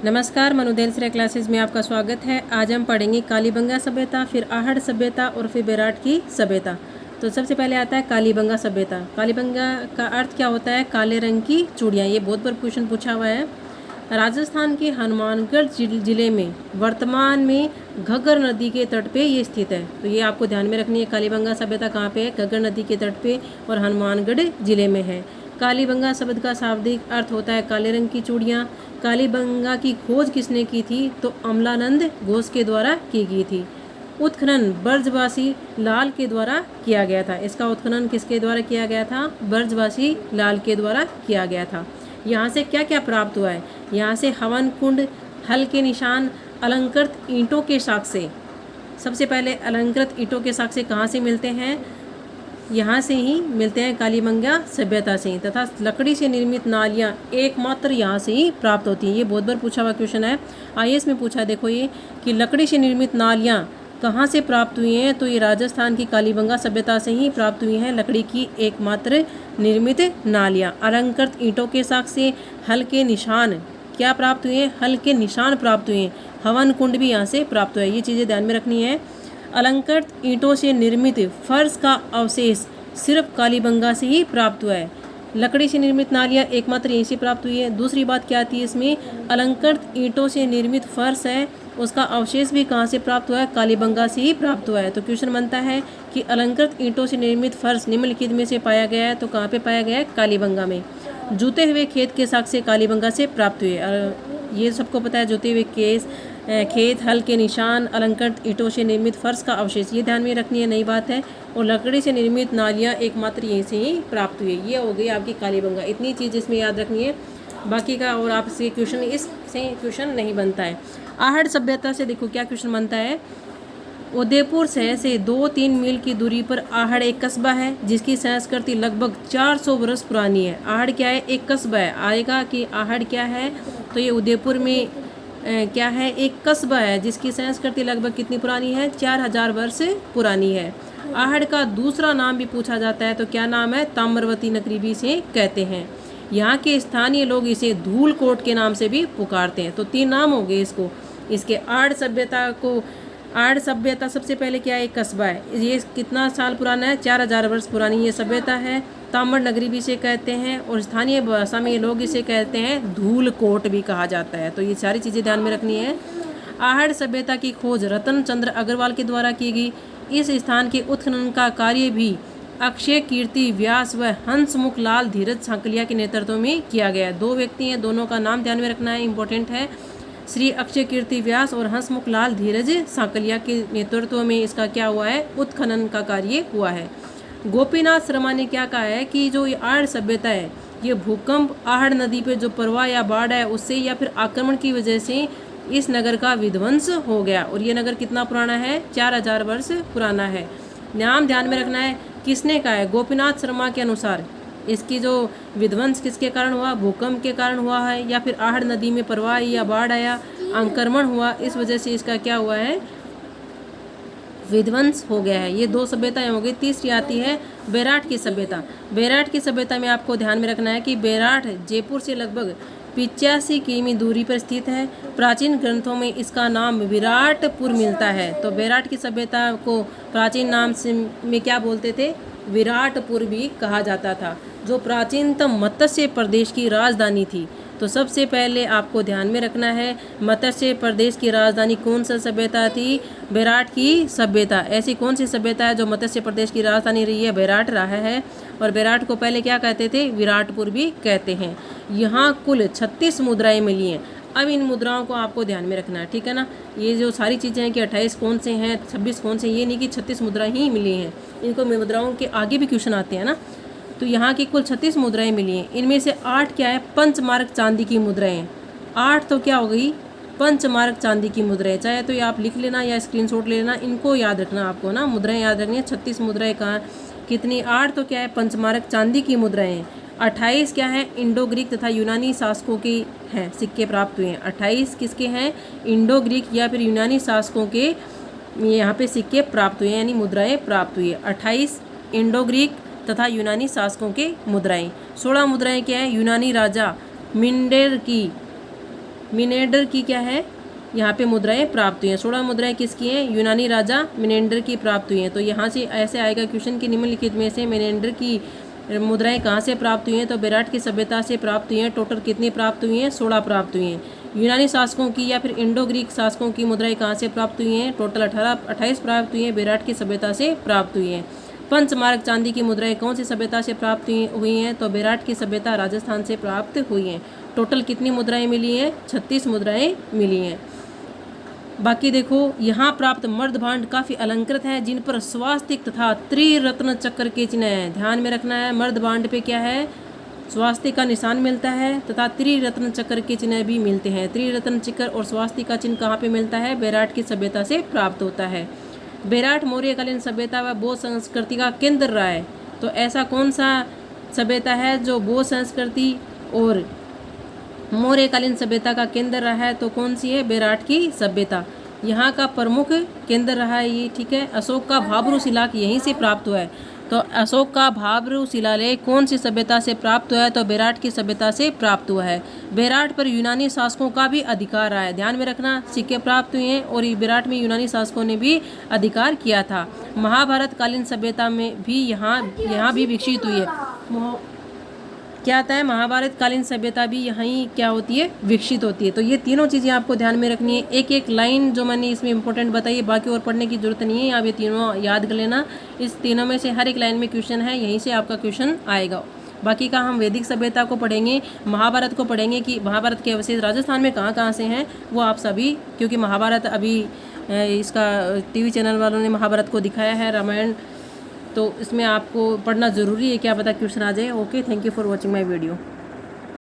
नमस्कार, मनुदेल श्रेय क्लासेस में आपका स्वागत है। आज हम पढ़ेंगे कालीबंगा सभ्यता, फिर आहड़ सभ्यता और फिर बेराट की सभ्यता। तो सबसे पहले आता है कालीबंगा सभ्यता। कालीबंगा का अर्थ क्या होता है? काले रंग की चूड़ियाँ। ये बहुत बार क्वेश्चन पूछा हुआ है। राजस्थान के हनुमानगढ़ जिले में वर्तमान में घग्गर नदी के तट पे ये स्थित है। तो ये आपको ध्यान में रखनी है। कालीबंगा सभ्यता कहाँ पे है? घग्गर नदी के तट पे और हनुमानगढ़ जिले में है। कालीबंगा शब्द का शाब्दिक अर्थ होता है काले रंग की चूड़ियाँ। कालीबंगा की खोज किसने की थी? तो अमलानंद घोष के द्वारा की गई थी। उत्खनन ब्रजवासी लाल के द्वारा किया गया था। इसका उत्खनन किसके द्वारा किया गया था? ब्रजवासी लाल के द्वारा किया गया था। यहाँ से क्या क्या प्राप्त हुआ है? यहाँ से हवन कुंड, हल के निशान, अलंकृत ईंटों के साक्ष्य। सबसे पहले अलंकृत ईंटों के साक्ष्य कहाँ से मिलते हैं? यहाँ से ही मिलते हैं, कालीबंगा सभ्यता से ही। तथा लकड़ी से निर्मित नालियाँ एकमात्र यहाँ से ही प्राप्त होती हैं। ये बहुत बार पूछा हुआ क्वेश्चन है, आईएएस में पूछा। देखो ये कि लकड़ी से निर्मित नालियाँ कहाँ से प्राप्त हुई हैं? तो ये राजस्थान की कालीबंगा सभ्यता से ही प्राप्त हुई हैं, लकड़ी की एकमात्र निर्मित नालियाँ। अलंकृत ईंटों के साक्ष्य, हल के निशान क्या प्राप्त हुए हैं? हल के निशान प्राप्त हुए हैं। हवन कुंड भी यहाँ से प्राप्त हुआ है। ये चीज़ें ध्यान में रखनी है। अलंकृत ईंटों से निर्मित फर्श का अवशेष सिर्फ कालीबंगा से ही प्राप्त हुआ है। लकड़ी से निर्मित नालियाँ एकमात्र यहीं से प्राप्त हुई है। दूसरी बात क्या आती है इसमें? अलंकृत ईंटों से निर्मित फर्श है, उसका अवशेष भी कहाँ से प्राप्त हुआ है? कालीबंगा से ही प्राप्त हुआ है। तो क्वेश्चन बनता है कि अलंकृत ईंटों से निर्मित फर्श निम्नलिखित में से पाया गया है, तो कहाँ पे पाया गया है? कालीबंगा में। जूते हुए खेत के साक्ष्य कालीबंगा से प्राप्त हुए। ये सबको पता है, जूते हुए खेत, हल के निशान, अलंकृत ईंटों से निर्मित फर्श का अवशेष, ये ध्यान में रखनी है, नई बात है। और लकड़ी से निर्मित नालियाँ एकमात्र यहीं से ही प्राप्त हुई। ये हो गई आपकी कालीबंगा। इतनी चीज़ इसमें याद रखनी है, बाकी का और आपसे क्वेश्चन इससे क्वेश्चन नहीं बनता है। आहड़ सभ्यता से देखो क्या क्वेश्चन बनता है। उदयपुर शहर से 2-3 मील की दूरी पर आहड़ एक कस्बा है जिसकी संस्कृति लगभग 400 वर्ष पुरानी है। आहड़ क्या है? एक कस्बा है। आएगा कि आहड़ क्या है? तो ये उदयपुर में क्या है? एक कस्बा है जिसकी संस्कृति लगभग कितनी पुरानी है? 4000 वर्ष पुरानी है। आहड़ का दूसरा नाम भी पूछा जाता है, तो क्या नाम है? ताम्रवती नगरी भी इसे कहते हैं। यहाँ के स्थानीय लोग इसे धूलकोट के नाम से भी पुकारते हैं। तो 3 नाम हो गए इसको। इसके आहड़ सभ्यता सबसे पहले क्या है? एक कस्बा है। ये कितना साल पुराना है? 4000 वर्ष पुरानी ये सभ्यता है। ताम्र नगरी भी इसे कहते हैं और स्थानीय भाषा में लोग इसे कहते हैं धूलकोट भी कहा जाता है। तो ये सारी चीज़ें ध्यान में रखनी है। आहड़ सभ्यता की खोज रतन चंद्र अग्रवाल के द्वारा की गई। इस स्थान के उत्खनन का कार्य भी अक्षय कीर्ति व्यास व हंसमुख लाल धीरज सांकलिया के नेतृत्व में किया गया। 2 व्यक्ति हैं, दोनों का नाम ध्यान में रखना है, इंपॉर्टेंट है। श्री अक्षय कीर्ति व्यास और हंसमुख लाल धीरज सांकलिया के नेतृत्व में इसका क्या हुआ है? उत्खनन का कार्य हुआ है। गोपीनाथ शर्मा ने क्या कहा है कि जो ये आहड़ सभ्यता है, ये भूकंप आहड़ नदी पे जो प्रवाह या बाढ़ है उससे या फिर आक्रमण की वजह से इस नगर का विध्वंस हो गया। और ये नगर कितना पुराना है? 4000 वर्ष पुराना है। नाम ध्यान में रखना है, किसने कहा है? गोपीनाथ शर्मा के अनुसार इसकी जो विध्वंस किसके कारण हुआ? भूकंप के कारण हुआ है, या फिर आहड़ नदी में प्रवाह या बाढ़ आया, आक्रमण हुआ, इस वजह से इसका क्या हुआ है? विध्वंस हो गया है। ये 2 सभ्यताएं हो गई। तीसरी आती है बेराट की सभ्यता। बेराट की सभ्यता में आपको ध्यान में रखना है कि बेराट जयपुर से लगभग 85 किमी दूरी पर स्थित है। प्राचीन ग्रंथों में इसका नाम विराटपुर मिलता है। तो बेराट की सभ्यता को प्राचीन नाम से में क्या बोलते थे? विराटपुर भी कहा जाता था, जो प्राचीनतम मत्स्य प्रदेश की राजधानी थी। तो सबसे पहले आपको ध्यान में रखना है, मत्स्य प्रदेश की राजधानी कौन सा सभ्यता थी? बेराट की सभ्यता। ऐसी कौन सी सभ्यता है जो मत्स्य प्रदेश की राजधानी रही है? बेराट रहा है। और बेराट को पहले क्या कहते थे? विराटपुर भी कहते हैं। यहाँ कुल 36 मुद्राएं मिली हैं। अब इन मुद्राओं को आपको ध्यान में रखना है, ठीक है ना। ये जो सारी चीज़ें हैं कि 28 कौन से हैं, 26 कौन से, ये नहीं कि 36 मुद्राएं ही मिली हैं। इनको मुद्राओं के आगे भी क्वेश्चन आते हैं ना। तो यहाँ की कुल 36 मुद्राएं मिली हैं। इनमें से 8 क्या है? पंचमार्क चांदी की मुद्राएं। 8 तो क्या हो गई? पंचमार्क चांदी की मुद्राएं। चाहे तो ये आप लिख लेना या स्क्रीनशॉट ले लेना, इनको याद रखना आपको ना, मुद्राएं याद रखनी है। 36 मुद्राएं कहाँ कितनी? 8 तो क्या है? पंचमार्क चांदी की मुद्राएं हैं। 28 क्या है? इंडो ग्रीक तथा यूनानी शासकों के हैं, सिक्के प्राप्त हुए हैं। 28 किसके हैं? इंडो ग्रीक या फिर यूनानी शासकों के यहाँ पे सिक्के प्राप्त हुए हैं, यानी मुद्राएं प्राप्त हुई है। 28 इंडो ग्रीक तथा यूनानी शासकों के मुद्राएं। 16 मुद्राएं क्या है? यूनानी राजा मिंडेर की मिनेंडर की क्या है, यहाँ पे मुद्राएं प्राप्त हुई हैं। 16 मुद्राएं किसकी हैं, यूनानी राजा मिनेंडर की प्राप्त हुई हैं। तो यहाँ से ऐसे आएगा क्वेश्चन कि निम्नलिखित में से मिनेंडर की मुद्राएं कहाँ से प्राप्त हुई हैं, तो विराट की सभ्यता से प्राप्त हुई हैं। टोटल कितनी प्राप्त हुई हैं, 16 प्राप्त हुई हैं। यूनानी शासकों की या फिर इंडो ग्रीक शासकों की मुद्राएं कहाँ से प्राप्त हुई हैं, टोटल 28 प्राप्त हुई हैं, विराट की सभ्यता से प्राप्त हुई हैं। पंचमार्क चांदी की मुद्राएं कौन सी सभ्यता से प्राप्त हुई हैं, तो विराट की सभ्यता राजस्थान से प्राप्त हुई हैं। टोटल कितनी मुद्राएं मिली हैं, 36 मुद्राएं मिली हैं। बाकी देखो यहाँ प्राप्त मर्दभांड काफ़ी अलंकृत है, जिन पर स्वास्तिक तथा त्रिरत्न चक्र के चिन्ह हैं। ध्यान में रखना है, मर्दभांड पे क्या है, स्वास्तिक का निशान मिलता है तथा त्रिरत्न चक्र के चिन्ह भी मिलते हैं। त्रिरत्न चक्र और स्वास्तिक का चिन्ह कहाँ पे मिलता है, बेराट की सभ्यता से प्राप्त होता है। बेराट मौर्यकालीन सभ्यता व बौद्ध संस्कृति का केंद्र रहा है। तो ऐसा कौन सा सभ्यता है जो बौद्ध संस्कृति और मौर्यकालीन सभ्यता का केंद्र रहा है, तो कौन सी है, बेराट की सभ्यता। यहाँ का प्रमुख केंद्र रहा है ये, ठीक है। अशोक का भाब्रू शिलालेख यहीं से प्राप्त हुआ है। तो अशोक का भाब्रू शिलालेख कौन सी सभ्यता से प्राप्त हुआ है, तो बेराट की सभ्यता से प्राप्त हुआ है। बेराट पर यूनानी शासकों का भी अधिकार रहा है। ध्यान में रखना, सिक्के प्राप्त हुए हैं और बेराट में यूनानी शासकों ने भी अधिकार किया था। महाभारत कालीन सभ्यता में भी यहाँ भी विकसित हुई है। क्या आता है, महाभारत कालीन सभ्यता भी यहीं क्या होती है, विकसित होती है। तो ये तीनों चीज़ें आपको ध्यान में रखनी है। एक एक लाइन जो मैंने इसमें इंपॉर्टेंट बताई है, बाकी और पढ़ने की जरूरत नहीं है, आप ये तीनों याद कर लेना। इस तीनों में से हर एक लाइन में क्वेश्चन है, यहीं से आपका क्वेश्चन आएगा। बाकी का हम वैदिक सभ्यता को पढ़ेंगे, महाभारत को पढ़ेंगे कि महाभारत के अवशेष राजस्थान में कहाँ कहाँ से हैं, वो आप सभी, क्योंकि महाभारत अभी इसका टीवी चैनल वालों ने महाभारत को दिखाया है, रामायण, तो इसमें आपको पढ़ना ज़रूरी है, क्या पता क्वेश्चन आ जाए। Okay, thank you for watching my video.